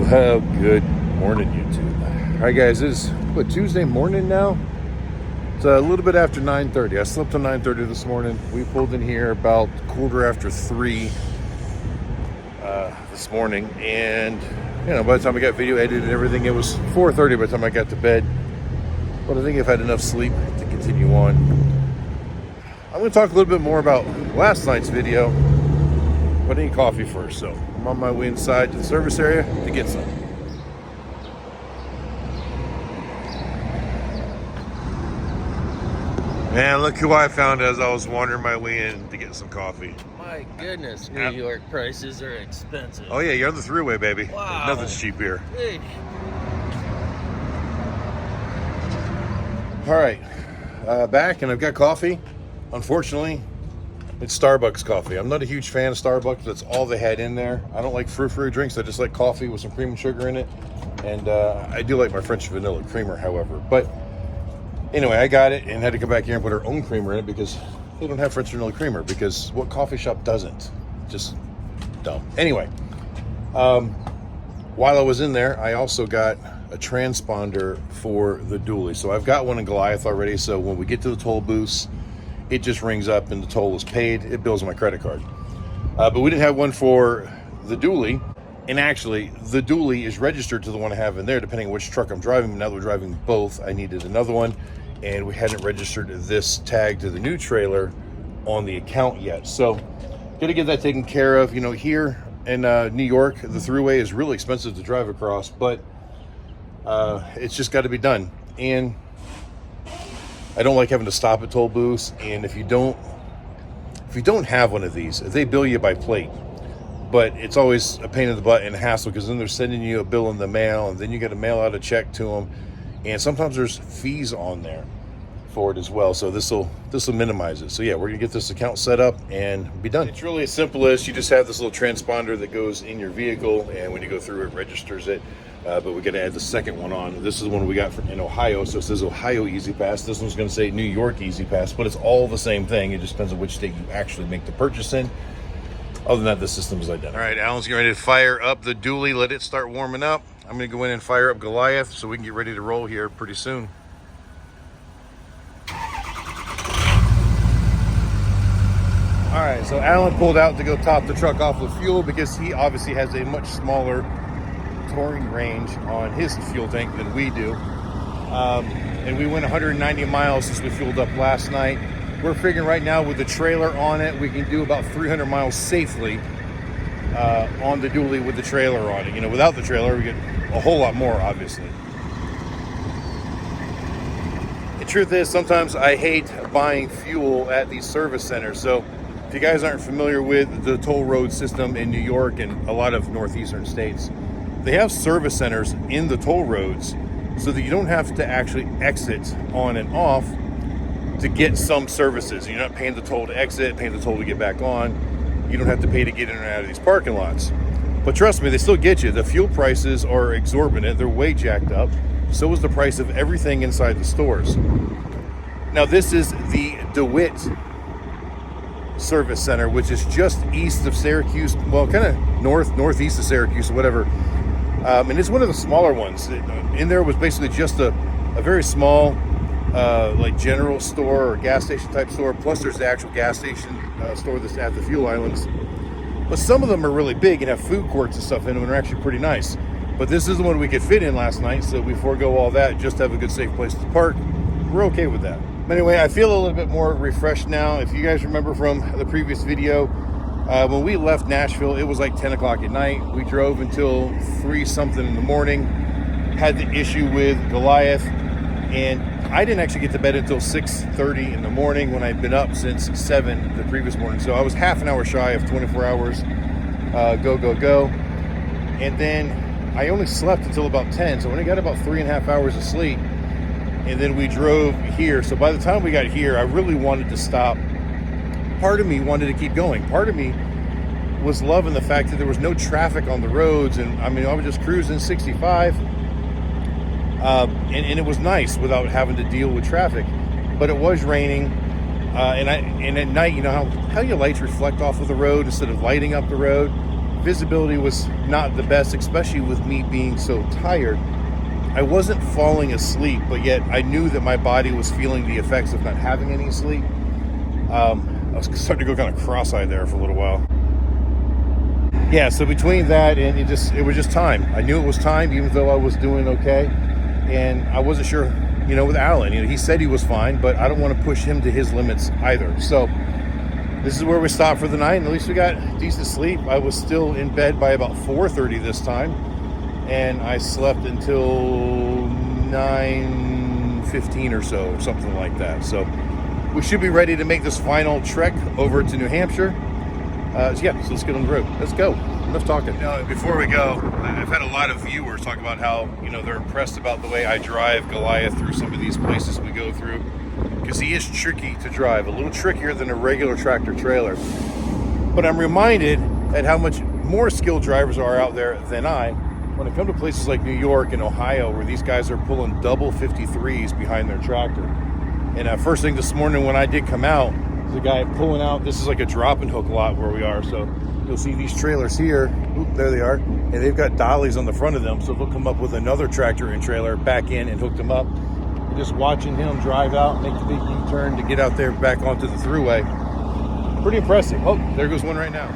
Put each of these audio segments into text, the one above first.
Well, good morning, YouTube. All right, guys, it's Tuesday morning now. It's a little bit after 9:30. I slept till 9:30 this morning. We pulled in here about 3:15 this morning, and by the time I got video edited and everything, it was 4:30 by the time I got to bed. But I think I've had enough sleep to continue on. I'm going to talk a little bit more about last night's video, but I need coffee first, so I'm on my way inside to the service area to get some. Man, look who I found as I was wandering my way in to get some coffee. My goodness, New York prices are expensive. Oh yeah, you're on the throughway, baby. Wow. Nothing's cheap here. Eesh. All right, back, and I've got coffee. Unfortunately, it's Starbucks coffee. I'm not a huge fan of Starbucks. That's all they had in there. I don't like frou-frou drinks. I just like coffee with some cream and sugar in it. And I do like my French vanilla creamer, however. But anyway, I got it and had to come back here and put our own creamer in it because they don't have French vanilla creamer, because what coffee shop doesn't? Just dumb. Anyway, while I was in there, I also got a transponder for the dually. So I've got one in Goliath already. So when we get to the toll booths, it just rings up and the toll is paid. It bills my credit card. But we didn't have one for the dually. And actually, the dually is registered to the one I have in there, depending on which truck I'm driving. Now that we're driving both, I needed another one. And we hadn't registered this tag to the new trailer on the account yet. So, got to get that taken care of. Here in New York, the thruway is really expensive to drive across, but it's just got to be done. And I don't like having to stop at toll booths. And if you don't have one of these, they bill you by plate. But it's always a pain in the butt and a hassle, because then they're sending you a bill in the mail, and then you got to mail out a check to them. And sometimes there's fees on there for it as well. So this will minimize it. So yeah, we're gonna get this account set up and be done. It's really as simple as you just have this little transponder that goes in your vehicle, and when you go through it, registers it. But we got to add the second one on. This is the one we got in Ohio, so it says Ohio Easy Pass. This one's going to say New York Easy Pass, but it's all the same thing. It just depends on which state you actually make the purchase in. Other than that, the system is identical. All right, Alan's getting ready to fire up the dually, let it start warming up. I'm going to go in and fire up Goliath so we can get ready to roll here pretty soon. All right, so Alan pulled out to go top the truck off with fuel, because he obviously has a much smaller touring range on his fuel tank than we do. And we went 190 miles since we fueled up last night. We're figuring right now with the trailer on it, we can do about 300 miles safely on the dually with the trailer on it. Without the trailer, we get a whole lot more, obviously. The truth is, sometimes I hate buying fuel at these service centers. So if you guys aren't familiar with the toll road system in New York and a lot of northeastern states, they have service centers in the toll roads so that you don't have to actually exit on and off to get some services. You're not paying the toll to exit, paying the toll to get back on. You don't have to pay to get in and out of these parking lots. But trust me, they still get you. The fuel prices are exorbitant. They're way jacked up. So is the price of everything inside the stores. Now, this is the DeWitt Service Center, which is just east of Syracuse. Well, kind of northeast of Syracuse or whatever. And it's one of the smaller ones. In there was basically just a very small like general store or gas station type store. Plus there's the actual gas station store that's at the fuel islands. But some of them are really big and have food courts and stuff in them, and are actually pretty nice. But this is the one we could fit in last night, so we forego all that just to have a good safe place to park. We're okay with that. But anyway, I feel a little bit more refreshed now. If you guys remember from the previous video, when we left Nashville, it was like 10 o'clock at night. We drove until 3 something in the morning, had the issue with Goliath, and I didn't actually get to bed until 6:30 in the morning, when I'd been up since 7 the previous morning. So I was half an hour shy of 24 hours go. And then I only slept until about 10. So I only got about 3.5 hours of sleep. And then we drove here. So by the time we got here, I really wanted to stop. Part of me wanted to keep going. Part of me was loving the fact that there was no traffic on the roads. And I mean, I was just cruising 65. And it was nice without having to deal with traffic. But it was raining. And at night, how your lights reflect off of the road instead of lighting up the road. visibility was not the best, especially with me being so tired. I wasn't falling asleep, but yet I knew that my body was feeling the effects of not having any sleep. I was starting to go kind of cross-eyed there for a little while. Yeah, so between that and it was just time. I knew it was time, even though I was doing okay. And I wasn't sure, you know, with Alan. You know, he said he was fine, but I don't want to push him to his limits either. So this is where we stopped for the night, and at least we got decent sleep. I was still in bed by about 4:30 this time, and I slept until 9:15 or so, or something like that. So we should be ready to make this final trek over to New Hampshire. So let's get on the road. Let's go. Enough talking. Now, before we go, I've had a lot of viewers talk about how, you know, they're impressed about the way I drive Goliath through some of these places we go through, because he is tricky to drive, a little trickier than a regular tractor trailer. But I'm reminded at how much more skilled drivers are out there than I when it comes to places like New York and Ohio, where these guys are pulling double 53s behind their tractor. And first thing this morning when I did come out, there's a guy pulling out. This is like a drop and hook lot where we are, so you'll see these trailers here. Oop, there they are, and they've got dollies on the front of them, so they'll come up with another tractor and trailer back in and hook them up. Just watching him drive out, make the big U-turn to get out there back onto the thruway. Pretty impressive. Oh, there goes one right now.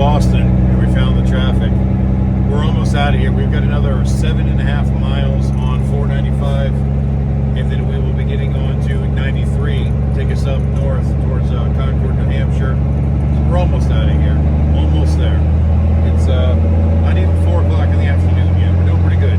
Boston, and we found the traffic. We're almost out of here. We've got another 7.5 miles on 495, and then we will be getting on to 93, take us up north towards Concord, New Hampshire. So we're almost out of here. Almost there. It's not even 4 o'clock in the afternoon yet. We're doing pretty good.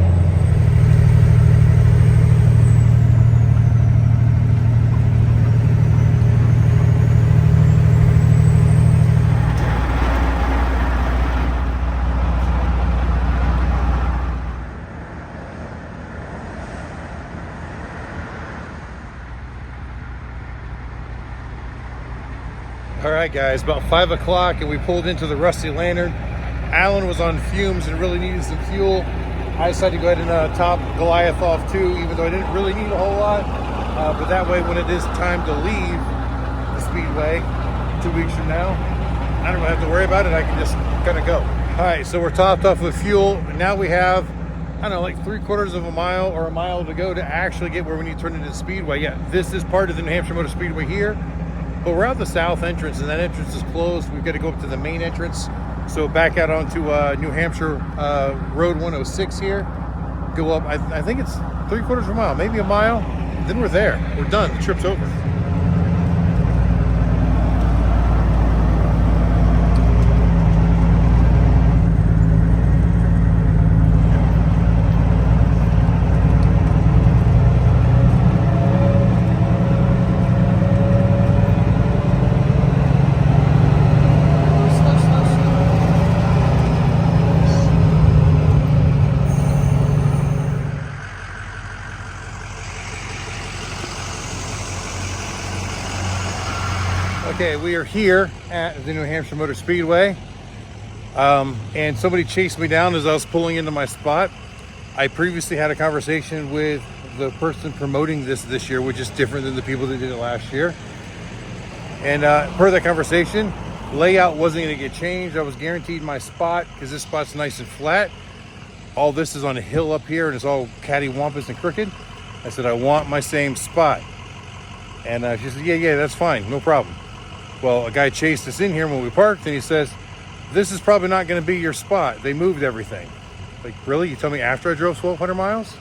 All right, guys, about 5 o'clock, and we pulled into the Rusty Lantern. Alan was on fumes and really needed some fuel. I decided to go ahead and top Goliath off too, even though I didn't really need a whole lot. But that way, when it is time to leave the Speedway 2 weeks from now, I don't have to worry about it. I can just kind of go. All right, so we're topped off with fuel. And now we have, I don't know, like 3/4 of a mile or a mile to go to actually get where we need to turn into the Speedway. Yeah, this is part of the New Hampshire Motor Speedway here. But we're out the south entrance, and that entrance is closed. We've got to go up to the main entrance. So back out onto New Hampshire Road 106 here. Go up, I think it's 3/4 of a mile, maybe a mile. Then we're there. We're done. The trip's over. Okay, we are here at the New Hampshire Motor Speedway, and somebody chased me down as I was pulling into my spot. I previously had a conversation with the person promoting this year, which is different than the people that did it last year. And per that conversation, layout wasn't going to get changed. I was guaranteed my spot because this spot's nice and flat. All this is on a hill up here, and it's all cattywampus and crooked. I said, I want my same spot. And she said, yeah, that's fine, no problem. Well, a guy chased us in here when we parked, and he says, this is probably not going to be your spot. They moved everything. Like, really? You tell me after I drove 1,200 miles?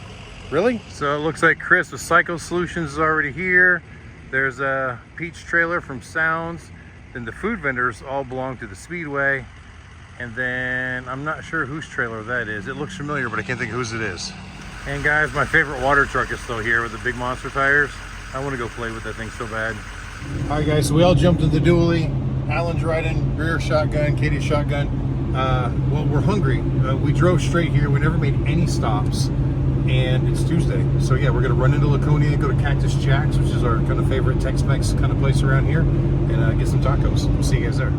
Really? So it looks like Chris with Cycle Solutions is already here. There's a Peach trailer from Sounds. Then the food vendors all belong to the Speedway. And then I'm not sure whose trailer that is. It looks familiar, but I can't think of whose it is. And guys, my favorite water truck is still here with the big monster tires. I want to go play with that thing so bad. All right, guys, so we all jumped in the dually. Alan's riding rear shotgun, Katie's shotgun. Well, we're hungry. We drove straight here. We never made any stops, and it's Tuesday. So yeah, we're gonna run into Laconia and go to Cactus Jack's, which is our kind of favorite Tex-Mex kind of place around here, and get some tacos. We'll see you guys there.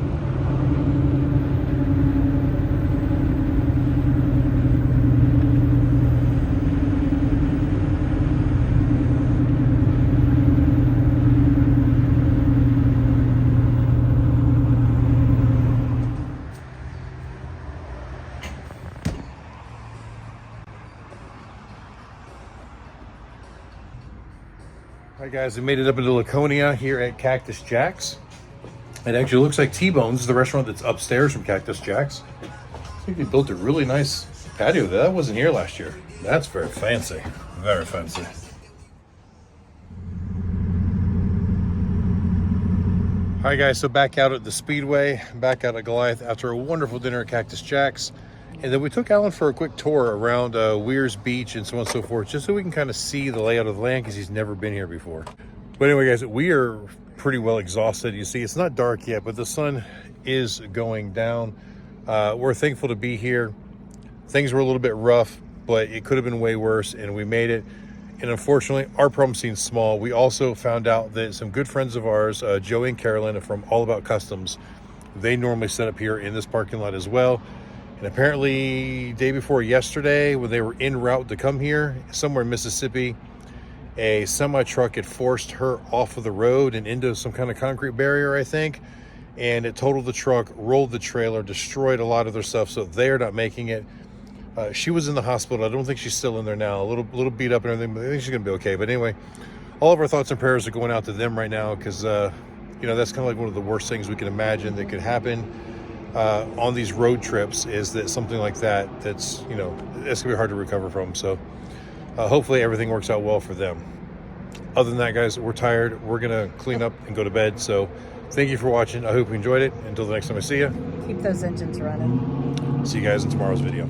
All right, guys, we made it up into Laconia here at Cactus Jack's. It actually looks like T-Bones, the restaurant that's upstairs from Cactus Jack's. I think they built a really nice patio there. That wasn't here last year. That's very fancy. Very fancy. All right, guys, so back out at the Speedway, back out at Goliath after a wonderful dinner at Cactus Jack's. And then we took Alan for a quick tour around Weir's Beach and so on and so forth, just so we can kind of see the layout of the land because he's never been here before. But anyway, guys, we are pretty well exhausted. You see, it's not dark yet, but the sun is going down. We're thankful to be here. Things were a little bit rough, but it could have been way worse, and we made it. And unfortunately, our problem seems small. We also found out that some good friends of ours, Joey and Carolyn from All About Customs, they normally set up here in this parking lot as well. And apparently, day before yesterday, when they were en route to come here, somewhere in Mississippi, a semi-truck had forced her off of the road and into some kind of concrete barrier, I think. And it totaled the truck, rolled the trailer, destroyed a lot of their stuff, so they're not making it. She was in the hospital. I don't think she's still in there now. A little beat up and everything, but I think she's going to be okay. But anyway, all of our thoughts and prayers are going out to them right now because, you know, that's kind of like one of the worst things we can imagine that could happen. on these road trips is that something like that's, you know, it's gonna be hard to recover from. So hopefully everything works out well for them. Other than that, guys, we're tired. We're gonna clean up and go to bed. So thank you for watching. I hope you enjoyed it. Until the next time I see you, Keep those engines running. see you guys in tomorrow's video.